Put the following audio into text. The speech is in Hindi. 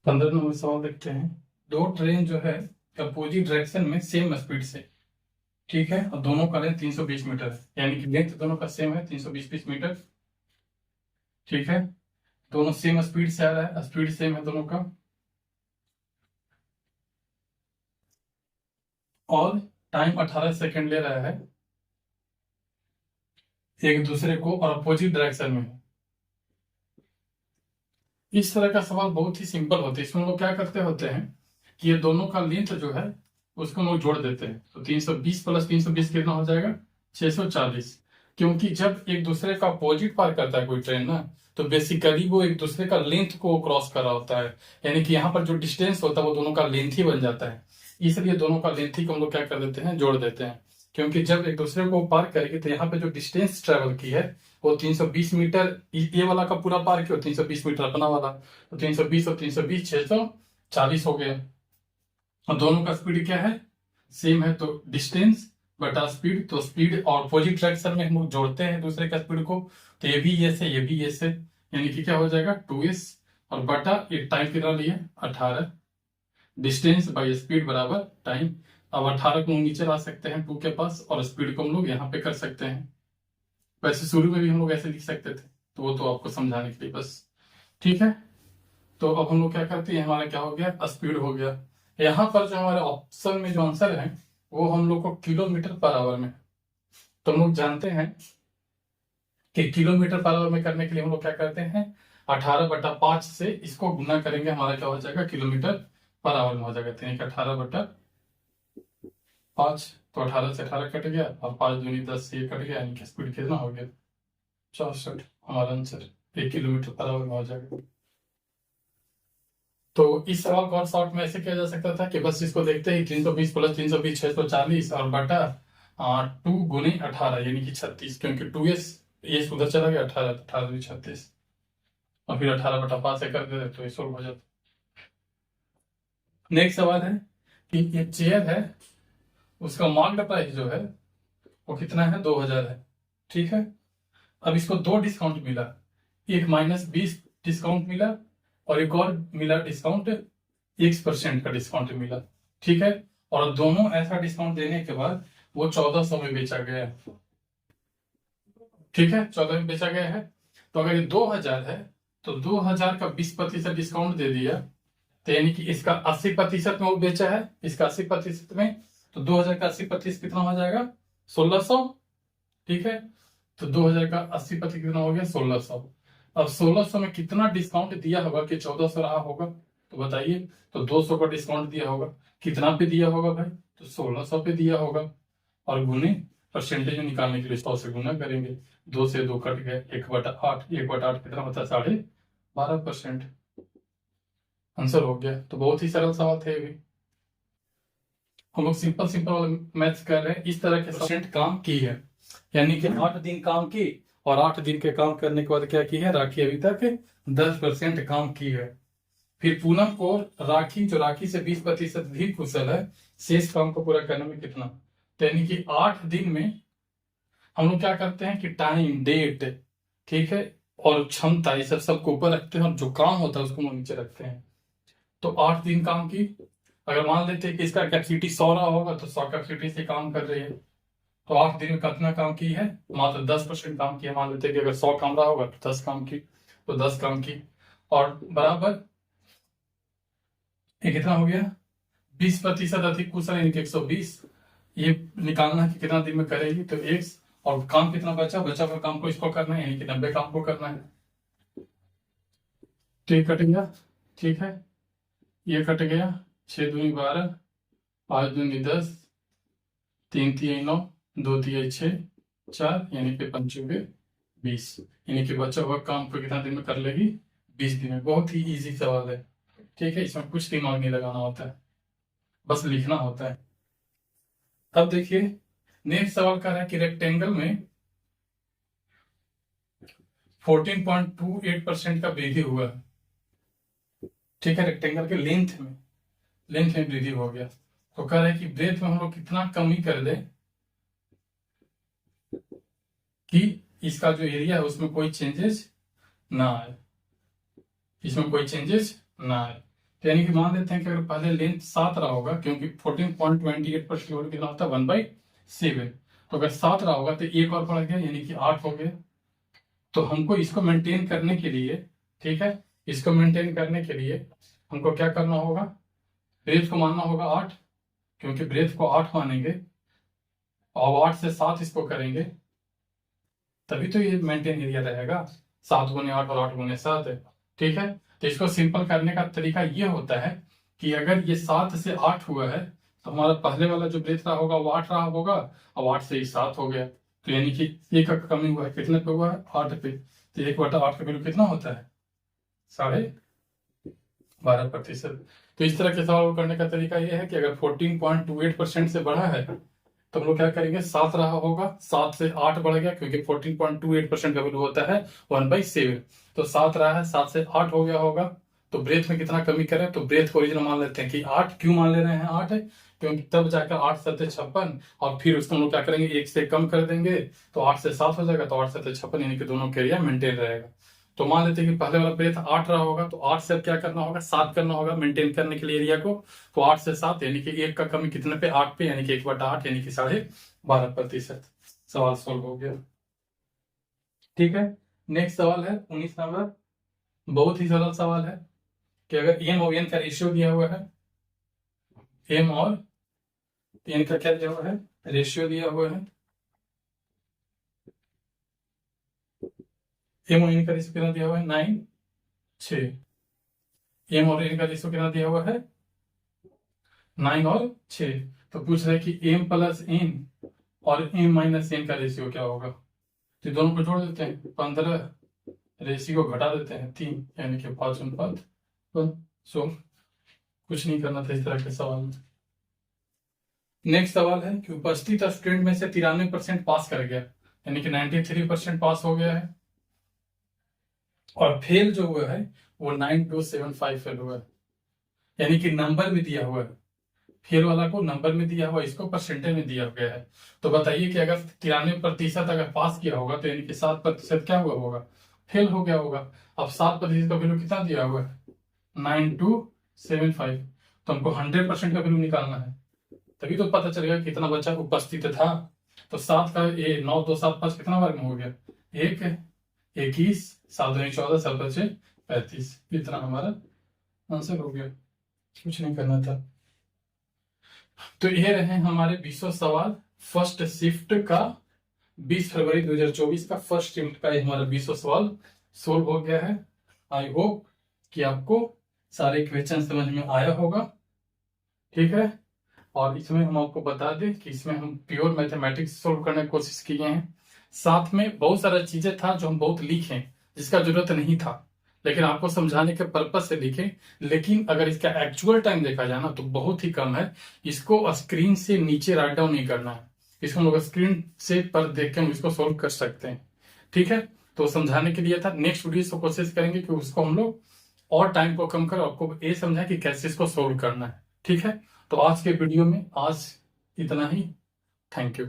15 नंबर सवाल देखते हैं। दो ट्रेन जो है अपोजिट डायरेक्शन में सेम स्पीड से, ठीक है, और दोनों का लेंथ 320 मीटर है, यानी कि लेंथ दोनों का सेम है 320 मीटर, ठीक है। दोनों सेम स्पीड से आ रहा है, स्पीड सेम है दोनों का, और टाइम 18 सेकेंड ले रहा है एक दूसरे को, और अपोजिट डायरेक्शन में है। इस तरह का सवाल बहुत ही सिंपल होता है। इसमें हम लोग क्या करते होते हैं कि ये दोनों का लेंथ जो है उसको हम लोग जोड़ देते हैं। तो 320 प्लस 320 कितना हो जाएगा? 640। क्योंकि जब एक दूसरे का अपोजिट पार करता है कोई ट्रेन ना, तो बेसिकली वो एक दूसरे का लेंथ को क्रॉस कर रहा होता है, यानी कि यहाँ पर जो डिस्टेंस होता है वो दोनों का लेंथ ही बन जाता है। इसलिए दोनों का लेंथ ही को हम लोग क्या कर देते हैं, जोड़ देते हैं। क्योंकि जब एक दूसरे को पार करेगी तो यहाँ पे जो डिस्टेंस ट्रेवल की है वो 320 मीटर, ये वाला का पूरा पार किया, 320 मीटर अपना वाला, तो 320 और 320 640 हो गया। और दोनों का स्पीड क्या है? सेम है, तो डिस्टेंस बटा स्पीड, तो स्पीड और अपोजिट डायरेक्शन में हम लोग जोड़ते हैं दूसरे का स्पीड को, तो ये भी ये से, ये भी ये से, यानी कि क्या हो जाएगा 2s, और बटा ये टाइम कितना लिए 18, डिस्टेंस बाई स्पीड बराबर टाइम। अब 18 को हम नीचे ला सकते हैं 2 के पास, और स्पीड को हम लोग यहाँ पे कर सकते हैं। वैसे शुरू में भी हम लोग ऐसे लिख सकते थे, तो वो तो आपको समझाने के लिए बस, ठीक है। तो अब हम लोग क्या करते हैं, हमारा क्या हो गया, स्पीड हो गया। यहाँ पर जो हमारे ऑप्शन में जो आंसर है वो हम लोग को किलोमीटर पर आवर में, तो हम लोग जानते हैं कि किलोमीटर पर आवर में करने के लिए हम लोग क्या करते हैं, 18/5 से इसको गुना करेंगे, हमारा क्या हो जाएगा, किलोमीटर पर आवर में हो जाएगा। तो 18/5, तो 18 से 18 कट गया, और 5 दूनी 10 से ये कट गया, यानी कि स्पीड कितना हो गया, 64। हमारा आंसर 1 किलोमीटर पर आवर में हो जाएगा। तो इस सवाल को और शॉर्ट में ऐसे किया जा सकता था कि बस इसको देखते ही 320 प्लस 320 640, और बटा 2 गुने 18 यानी कि 36, क्योंकि 2s ये उधर चला गया, 18 18 36, और फिर 18/5 से कर देते तो ये सोल्व हो जाता। नेक्स्ट सवाल है कि ये चेयर है, उसका मार्केट प्राइस जो है वो कितना है, 2000 है, ठीक है। अब इसको दो डिस्काउंट मिला, एक -20 डिस्काउंट मिला, और एक और मिला डिस्काउंट 1% का डिस्काउंट मिला, ठीक है। और दोनों ऐसा डिस्काउंट देने के बाद वो 1400 में बेचा गया है, ठीक है, 14 में बेचा गया है। तो अगर ये 2000 है तो 2000 का 20% डिस्काउंट दे दिया, तो यानी कि इसका 80% में वो बेचा है, इसका 80% में, तो 2000 का 80% कितना हो जाएगा, 1600, ठीक है। तो 2000 का 80% कितना हो गया, 1600। अब 1600 में कितना डिस्काउंट दिया होगा कि 1400 रहा होगा, तो बताइए। तो 200 का डिस्काउंट दिया होगा, कितना पे दिया होगा भाई, तो 1600 पे दिया होगा, और गुने परसेंटेज निकालने के लिए 100 से गुना करेंगे, 2 से 2 कट गए, 1/8, 1/8 कितना होता है, 12.5%। आंसर हो गया। तो बहुत ही सरल सवाल थे अभी, हम लोग सिंपल सिंपल वाले मैथ्स कर रहे हैं। इस तरह के परसेंट काम की है, यानी कि 8 दिन काम की, और 8 दिन के काम करने के बाद क्या की है, राखी अभी तक 10% काम की है। फिर पूनम को राखी, जो राखी से 20% भी कुशल है, शेष काम को पूरा करने में कितना, तो यानी कि 8 दिन में हम लोग क्या करते हैं कि टाइम, डेट, ठीक है, और क्षमता, ये सब सबको ऊपर रखते हैं, और जो काम होता है उसको हम नीचे रखते हैं। तो 8 दिन काम की, अगर मान लेते हैं कि इसका कैपेसिटी 100 रहा होगा, तो 100 कैपेसिटी से काम कर रही है, तो 8 दिन में कितना काम की है, मात्र 10% काम किया। मान लेते हैं कि अगर 100 काम रहा होगा तो 10 काम की, तो 10 काम की, और बराबर ये कितना हो गया, 20% अधिक कुशल, यानी कि 120। ये निकालना है कि कितना दिन में करेगी, तो x, और काम कितना बचा, बचा हुआ काम को इसको करना है, यानी कि 90 काम को करना है। तो ये कट गया, ठीक है, ये कट गया, 6 दूनी 12, 5 दूनी 10, 3 3 9, 2 3 6 4, यानी कि 5 20, यानी कि बचा हुआ काम को कितना दिन में कर लेगी, 20 दिन में। बहुत ही इजी सवाल है, ठीक है, इसमें कुछ दिमाग नहीं लगाना होता है, बस लिखना होता है। अब देखिए नेक्स्ट सवाल कर रहा है कि रेक्टेंगल में 14.28% का वृद्धि हुआ, ठीक है, रेक्टेंगल के लेंथ में वृद्धि हो गया। तो कह रहे हैं कि ब्रेथ में हम लोग कितना कमी कर दे कि इसका जो एरिया है उसमें कोई चेंजेस ना आए, इसमें कोई चेंजेस ना आए। तो यानी कि मान लेते हैं कि अगर पहले लेंथ 7 रहा होगा, क्योंकि 14.28% वैल्यू कितना होता है 1/7, तो अगर 7 रहा होगा तो एक और बढ़ गया यानी कि 8 हो गया। तो हमको इसको मेंटेन करने के लिए, ठीक है, इसको मेंटेन करने के लिए हमको क्या करना होगा, ब्रेथ को मानना होगा 8, क्योंकि ब्रेथ को 8 मानेंगे और 8 से 7 इसको करेंगे तभी तो ये मेंटेन एरिया रहेगा। 7 गुने 8 और 8 गुने 7 है, ठीक है। तो इसको सिंपल करने का तरीका ये होता है कि अगर ये 7 से 8 हुआ है तो हमारा पहले वाला जो ब्रेथ रहा होगा वो 8 रहा होगा और 8 से ही 7 हो गया, तो यानी कि एक का कमी हुआ है, कितने पे हुआ है 8 पे। तो 1/8 का वैल्यू कितना होता है 12.5%। तो इस तरह के सवाल करने का तरीका ये है कि अगर 14.28% से बढ़ा है तो हम लोग क्या करेंगे, 7 रहा होगा, 7 से 8 बढ़ गया, क्योंकि 14.28% का वैल्यू होता है 1/7। तो 7 रहा है, 7 से 8 हो गया होगा, तो ब्रेथ में कितना कमी करें, तो ब्रेथ को ओरिजिनल मान लेते हैं कि 8। क्यों मान ले रहे हैं 8 है, क्योंकि तब जाकर 8 7 56 और फिर उसको हम लोग क्या करेंगे 1 से कम कर देंगे तो 8 से 7 हो जाएगा, तो 8 7 56 यानी कि दोनों के एरिया मेंटेन रहेगा। तो मान लेते हैं कि पहले वाला ब्रेथ 8 रहा होगा, तो 8 से अब क्या करना होगा 7 करना होगा मेंटेन करने के लिए एरिया को। तो 8 से 7 यानी कि 1 का कमी कितने पे 8 पे, यानी कि 1/8 यानी कि 12.5%। सवाल सोल्व हो गया, ठीक है। नेक्स्ट सवाल है 19 नंबर, बहुत ही सरल सवाल है कि अगर एम और एन का रेशियो दिया हुआ है, एम और एन का क्या दिया हुआ है, रेशियो दिया हुआ है, एम और एन का रेशियो कितना दिया हुआ है 9:6। एम और एन का रेशियो कितना दिया हुआ है 9 और 6। तो पूछ रहे हैं कि एम प्लस एन और एम माइनस एन का रेशियो क्या होगा। तो दोनों को जोड़ देते हैं, 15, रेशियो को घटा देते हैं 3, यानी कि 5:1। सो कुछ नहीं करना था इस तरह के सवाल में। नेक्स्ट सवाल है कि उपस्थित स्टूडेंट में से 93% पास कर गया, यानी कि 93% पास हो गया है, और फेल जो हुआ है वो 9275 फेल हुआ है, यानी कि नंबर में दिया हुआ है, फेल वाला को नंबर में दिया हुआ, इसको परसेंटेज में दिया गया है। तो बताइए कि अगर 93% अगर पास किया होगा तो यानी कि 7% क्या हुआ होगा, फेल हो गया होगा। अब 7% का वैल्यू कितना दिया हुआ है 9275, तो हमको 100% का वैल्यू निकालना है, तभी तो पता चलेगा कितना बच्चा उपस्थित था। तो 7 का ये 9 2 7 5 कितना वर्ग में हो गया 1, 21, 7 2 14, 7 5 35, इतना हमारा आंसर हो गया, कुछ नहीं करना था। तो ये रहे हमारे 20 सवाल फर्स्ट शिफ्ट का, 20 फरवरी 2024 का फर्स्ट शिफ्ट का हमारा 20 सवाल सोल्व हो गया है। आई होप कि आपको सारे क्वेश्चन समझ में आया होगा, ठीक है। और इसमें हम आपको बता दें कि इसमें हम प्योर मैथमेटिक्स सोल्व करने की कोशिश किए हैं, साथ में बहुत सारा चीजें था जो हम बहुत लिखे जिसका जरूरत नहीं था, लेकिन आपको समझाने के पर्पज से लिखे। लेकिन अगर इसका एक्चुअल टाइम देखा जाए ना तो बहुत ही कम है। इसको स्क्रीन से नीचे राइट डाउन नहीं करना है, इसको हम लोग स्क्रीन से पर देख के हम इसको सोल्व कर सकते हैं, ठीक है। तो समझाने के लिए था, नेक्स्ट वीडियो से कोशिश करेंगे कि उसको हम लोग और टाइम को कम कर आपको ये समझा कि कैसे इसको सोल्व करना है, ठीक है। तो आज के वीडियो में आज इतना ही, थैंक यू।